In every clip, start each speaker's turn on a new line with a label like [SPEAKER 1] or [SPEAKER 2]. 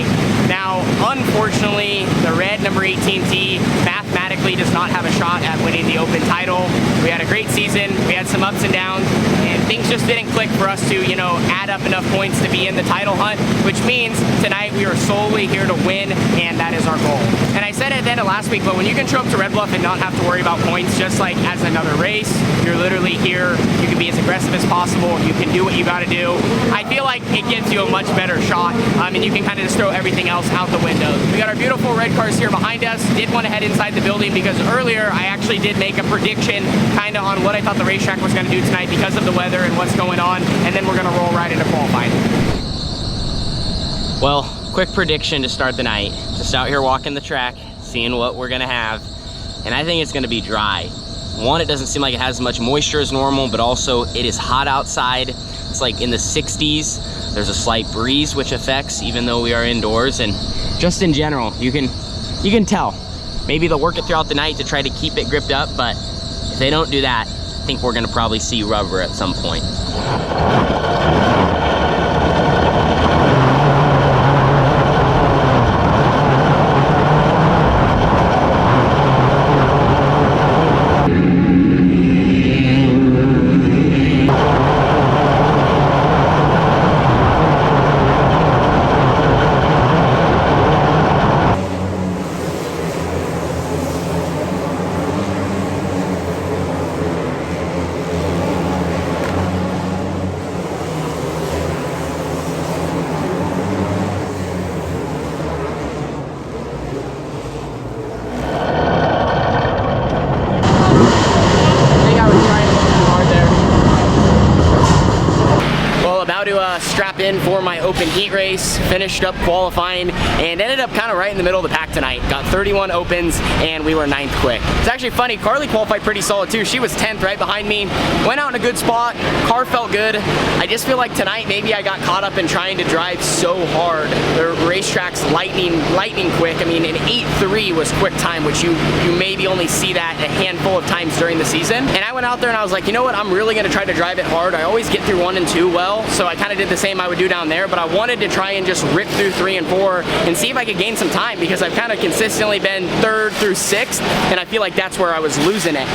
[SPEAKER 1] tonight. Now, unfortunately, the red number 18T mathematically does not have a shot at winning the Open title. We had a great season, we had some ups and downs, and things just didn't click for us to, add up enough points to be in the title hunt, which means tonight we are solely here to win, and that is our goal. And I said it at the end of last week, but when you can show up to Red Bluff and not have to worry about points, just like as another race, you're literally here, you can be as aggressive as possible, you can do what you gotta do. I feel like it gives you a much better shot, and you can kind of just throw everything else out the window. We got our beautiful red cars here behind us. Did want to head inside the building because earlier I actually did make a prediction kind of on what I thought the racetrack was going to do tonight because of the weather and what's going on, and then we're going to roll right into qualifying. Well, quick prediction to start the night. Just out here walking the track, seeing what we're going to have, and I think it's going to be dry. One, it doesn't seem like it has as much moisture as normal, but also it is hot outside. It's like in the 60s. There's a slight breeze which affects even though we are indoors, and just in general, you can tell. Maybe they'll work it throughout the night to try to keep it gripped up, but if they don't do that, I think we're gonna probably see rubber at some point. Strap in for my open heat race, finished up qualifying, and ended up kind of right in the middle of the pack tonight. Got 31 opens, and we were 9th quick. It's actually funny, Carly qualified pretty solid too. She was 10th right behind me. Went out in a good spot, car felt good. I just feel like tonight maybe I got caught up in trying to drive so hard. The racetrack's lightning quick. I mean, an 8.3 was quick time, which you maybe only see that a handful of times during the season. And I went out there and I was like, you know what, I'm really gonna try to drive it hard. I always get through 1 and 2 well, so I kind of did the same I would do down there, but I wanted to try and just rip through 3 and 4 and see if I could gain some time, because I've kind of consistently been 3rd through 6th, and I feel like that's where I was losing it.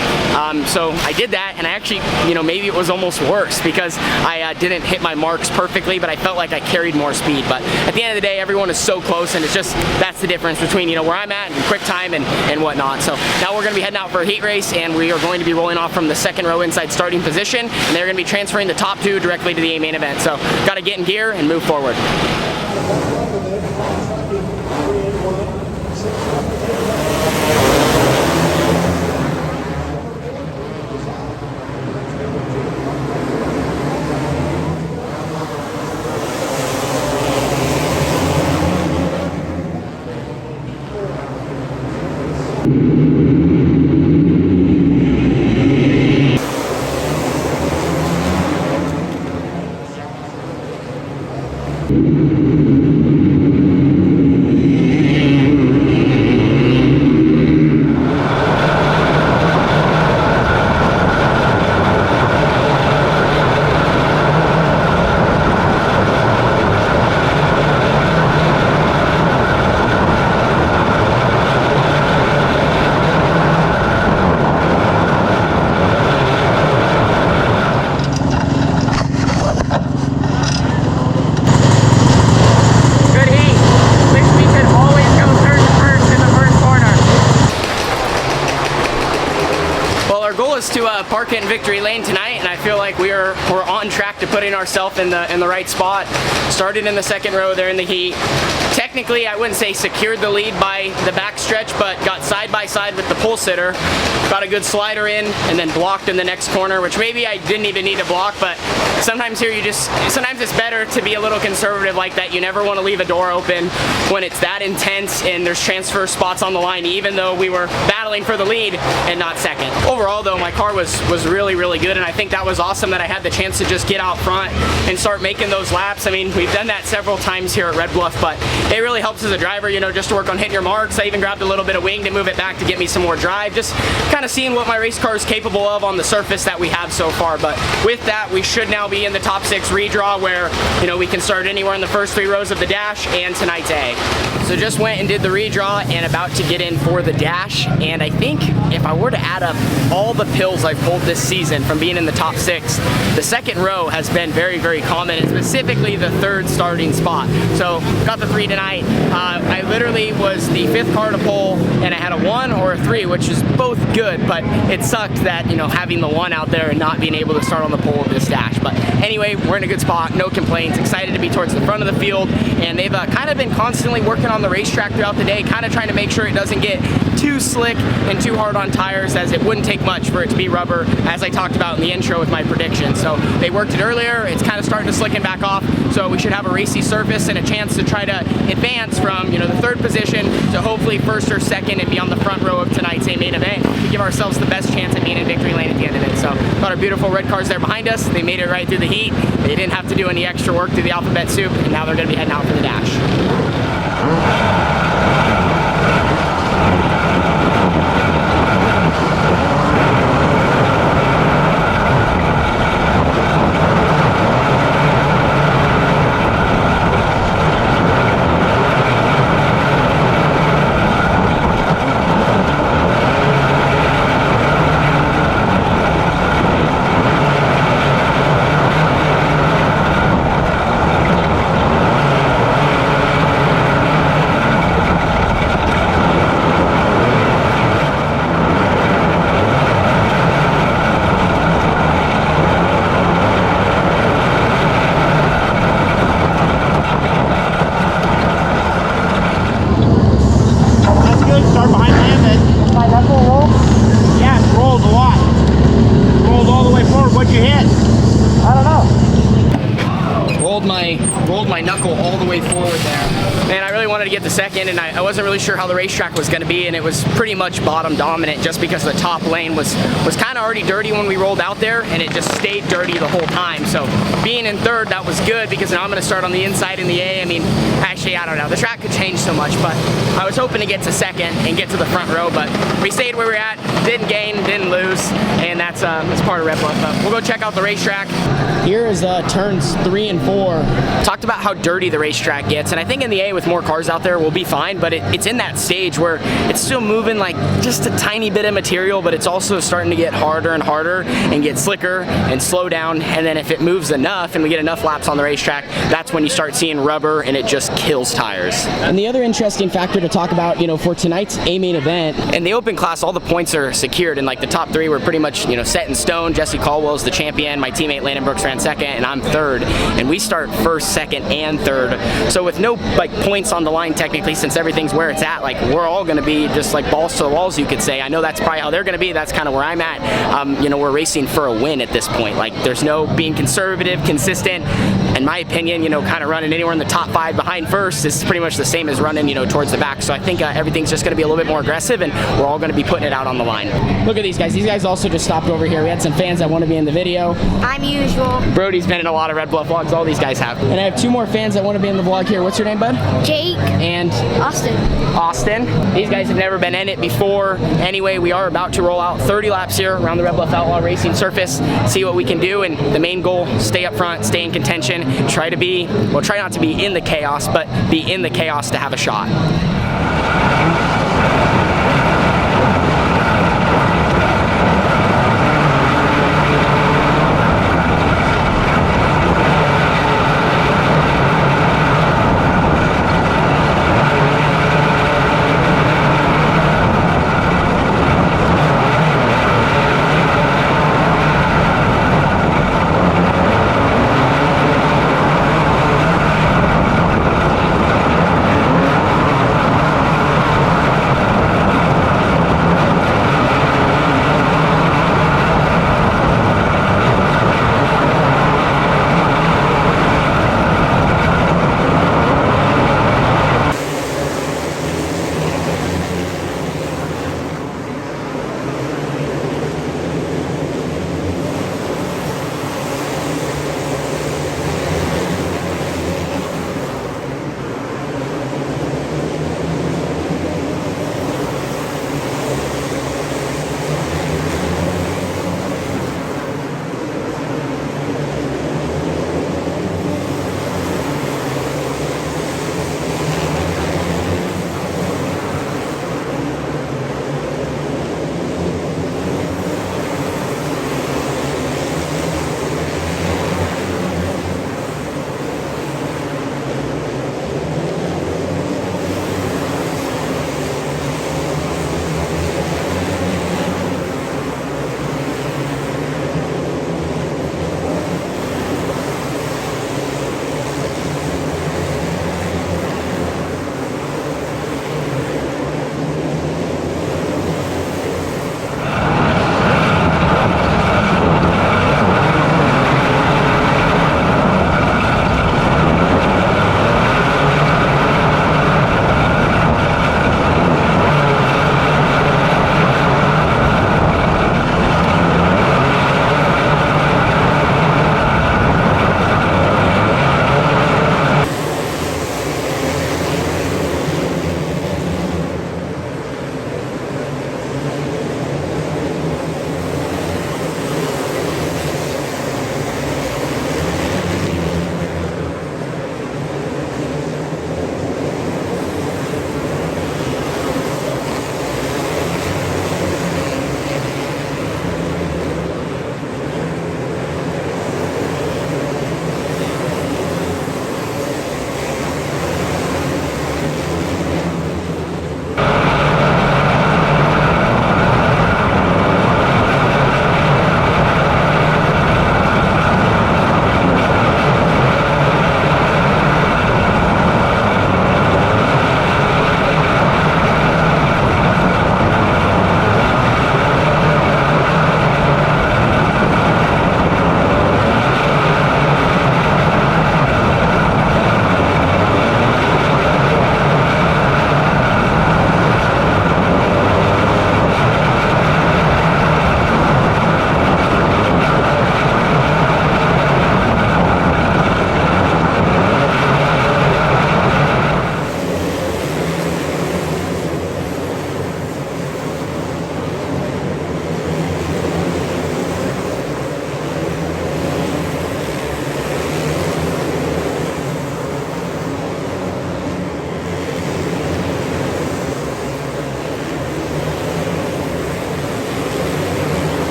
[SPEAKER 1] So I did that, and I actually, maybe it was almost worse because I didn't hit my marks perfectly, but I felt like I carried more speed. But at the end of the day, everyone is so close, and it's just, that's the difference between, where I'm at and quick time and whatnot. So now we're going to be heading out for a heat race, and we are going to be rolling off from the 2nd row inside starting position, and they're going to be transferring the top 2 directly to the A main event. So got to get in gear and move forward. To park it in victory lane tonight, and I feel like we're on track to putting ourselves in the right spot. Started in the 2nd row there in the heat. Technically, I wouldn't say secured the lead by the back stretch, but got side by side with the pole sitter. Got a good slider in, and then blocked in the next corner, which maybe I didn't even need to block, but sometimes here sometimes it's better to be a little conservative like that. You never want to leave a door open when it's that intense and there's transfer spots on the line, even though we were battling for the lead and not 2nd. Overall though, my car was really good, and I think that was awesome that I had the chance to just get out front and start making those laps. I mean, we've done that several times here at Red Bluff, but it really helps as a driver, you know, just to work on hitting your marks. I even grabbed a little bit of wing to move it back to get me some more drive, just kind of seeing what my race car is capable of on the surface that we have so far. But with that, we should now be in the top 6 redraw where, you know, we can start anywhere in the first 3 rows of the dash and tonight's A. So just went and did the redraw and about to get in for the dash, and I think if I were to add up all the pills I've pulled this season from being in the top 6, the second row has been very, very common, and specifically the 3rd starting spot. So got the 3 tonight. I literally was the 5th car to pull, and I had a 1 or a 3, which is both good, but it sucked that, you know, having the 1 out there and not being able to start on the pole of this dash. But anyway, we're in a good spot, no complaints, excited to be towards the front of the field, and they've kind of been constantly working on the racetrack throughout the day, kind of trying to make sure it doesn't get too slick and too hard on tires, as it wouldn't take much for it to be rubber, as I talked about in the intro with my prediction. So they worked it earlier, it's kind of starting to slicken back off, so we should have a racy surface and a chance to try to advance from, you know, the 3rd position to hopefully 1st or 2nd and be on the front row of tonight's A main event to give ourselves the best chance at being in victory lane at the end of it. So got our beautiful red cars there behind us. They made it right through the heat. They didn't have to do any extra work through the alphabet soup, and now they're going to be heading out for the dash. Rolled my knuckle all the way forward there. Man, I really wanted to get the 2nd, and I wasn't really sure how the racetrack was going to be, and it was pretty much bottom dominant just because the top lane was kind of already dirty when we rolled out there, and it just stayed dirty the whole time. So being in 3rd, that was good, because now I'm going to start on the inside in the A. I mean, actually, I don't know. The track could change so much, but I was hoping to get to 2nd and get to the front row, but we stayed where we're at, didn't gain, didn't lose, and that's part of Red Bluff. We'll go check out the racetrack. Here is turns 3 and 4. Talked about how dirty the racetrack gets, and I think in the A with more cars out there we'll be fine, but it's in that stage where it's still moving like just a tiny bit of material, but it's also starting to get harder and harder and get slicker and slow down, and then if it moves enough and we get enough laps on the racetrack, that's when you start seeing rubber and it just kills tires. And the other interesting factor to talk about, you know, for tonight's A main event, in the open class, all the points are secured, and like the top 3 were pretty much, you know, set in stone. Jesse Caldwell's the champion, my teammate Landon Brooks ran 2nd, and I'm 3rd, and we start 1st, 2nd, and 3rd. So with no like points on the line technically, since everything's where it's at, like we're all going to be just like balls to the walls, you could say. I know that's probably how they're going to be. That's kind of where I'm at. You know, we're racing for a win at this point. Like there's no being conservative, consistent. In my opinion, you know, kind of running anywhere in the top 5 behind 1st is pretty much the same as running, you know, towards the back. So I think everything's just going to be a little bit more aggressive, and we're all going to be putting it out on the line. Look at these guys. These guys also just stopped over here. We had some fans that want to be in the video. I'm usual. Brody's been in a lot of Red Bluff vlogs. All these guys have. And I have 2 more fans that want to be in the vlog here. What's your name, bud? Jake. And? Austin. Austin. These guys have never been in it before. Anyway, we are about to roll out 30 laps here around the Red Bluff Outlaw racing surface, see what we can do, and the main goal, stay up front, stay in contention, try not to be in the chaos, but be in the chaos to have a shot.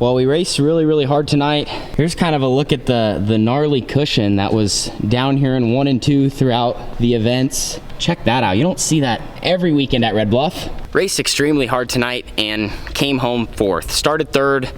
[SPEAKER 1] Well, we raced really hard tonight. Here's kind of a look at the gnarly cushion that was down here in 1 and 2 throughout the events. Check that out. You don't see that every weekend at Red Bluff. Raced extremely hard tonight and came home 4th. Started 3rd.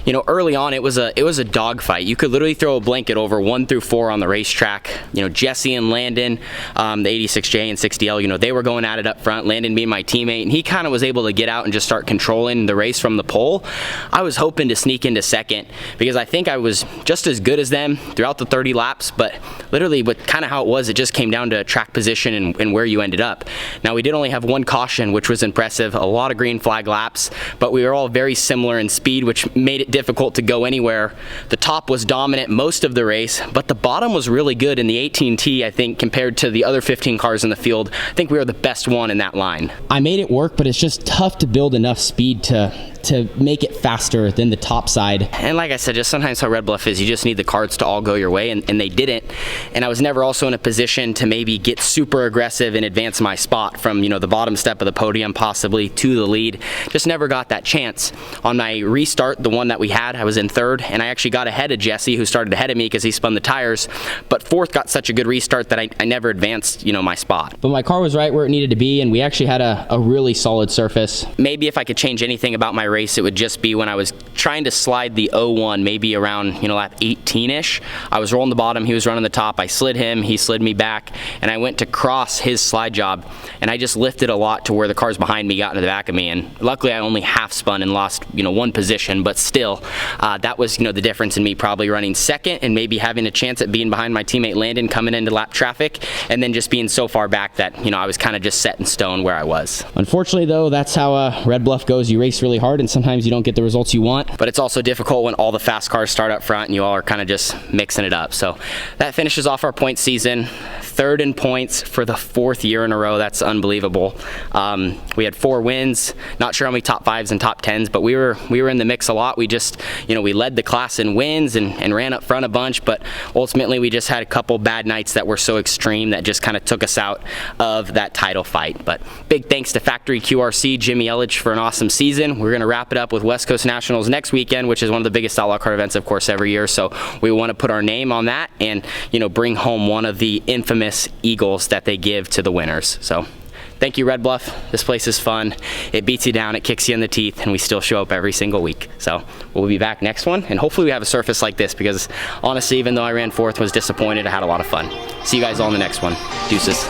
[SPEAKER 1] You know, early on it was a dogfight. You could literally throw a blanket over 1 through 4 on the racetrack. You know, Jesse and Landon, the 86J and 60L, you know, they were going at it up front. Landon being my teammate, and he kind of was able to get out and just start controlling the race from the pole. I was hoping to sneak into 2nd because I think I was just as good as them throughout the 30 laps, but literally what kind of how it was, it just came down to track position and where you ended up. Now, we did only have 1 caution, which was impressive, a lot of green flag laps, but we were all very similar in speed, which made it difficult to go anywhere. The top was dominant most of the race, but the bottom was really good in the 18T, I think, compared to the other 15 cars in the field. I think we were the best one in that line. I made it work, but it's just tough to build enough speed to make it faster than the top side. And like I said, just sometimes how Red Bluff is, you just need the cards to all go your way, and they didn't. And I was never also in a position to maybe get super aggressive and advance my spot from, you know, the bottom step of the podium possibly to the lead. Just never got that chance. On my restart, the one that we had, I was in 3rd, and I actually got ahead of Jesse, who started ahead of me because he spun the tires, but 4th got such a good restart that I never advanced, you know, my spot. But my car was right where it needed to be, and we actually had a really solid surface. Maybe if I could change anything about my race, it would just be when I was trying to slide the 01, maybe around, you know, lap 18-ish. I was rolling the bottom, he was running the top, I slid him, he slid me back, and I went to cross his slide job, and I just lifted a lot to where the cars behind me got into the back of me, and luckily I only half spun and lost, you know, 1 position, but still, that was, you know, the difference in me probably running 2nd and maybe having a chance at being behind my teammate Landon coming into lap traffic, and then just being so far back that, you know, I was kind of just set in stone where I was. Unfortunately though, that's how Red Bluff goes. You race really hard and sometimes you don't get the results you want, but it's also difficult when all the fast cars start up front and you all are kind of just mixing it up. So that finishes off our point season. 3rd in points for the 4th year in a row. That's unbelievable. We had 4 wins, not sure how many top 5s and top 10s, but we were in the mix a lot. We just, you know, we led the class in wins and ran up front a bunch, but ultimately we just had a couple bad nights that were so extreme that just kind of took us out of that title fight. But big thanks to Factory QRC, Jimmy Elledge, for an awesome season. We're going to wrap it up with West Coast Nationals next weekend, which is one of the biggest Outlaw Kart events, of course, every year. So we want to put our name on that and, you know, bring home one of the infamous eagles that they give to the winners. So thank you, Red Bluff. This place is fun. It beats you down, it kicks you in the teeth, and we still show up every single week. So we'll be back next one, and hopefully we have a surface like this, because honestly, even though I ran 4th, was disappointed, I had a lot of fun. See you guys all in the next one. Deuces.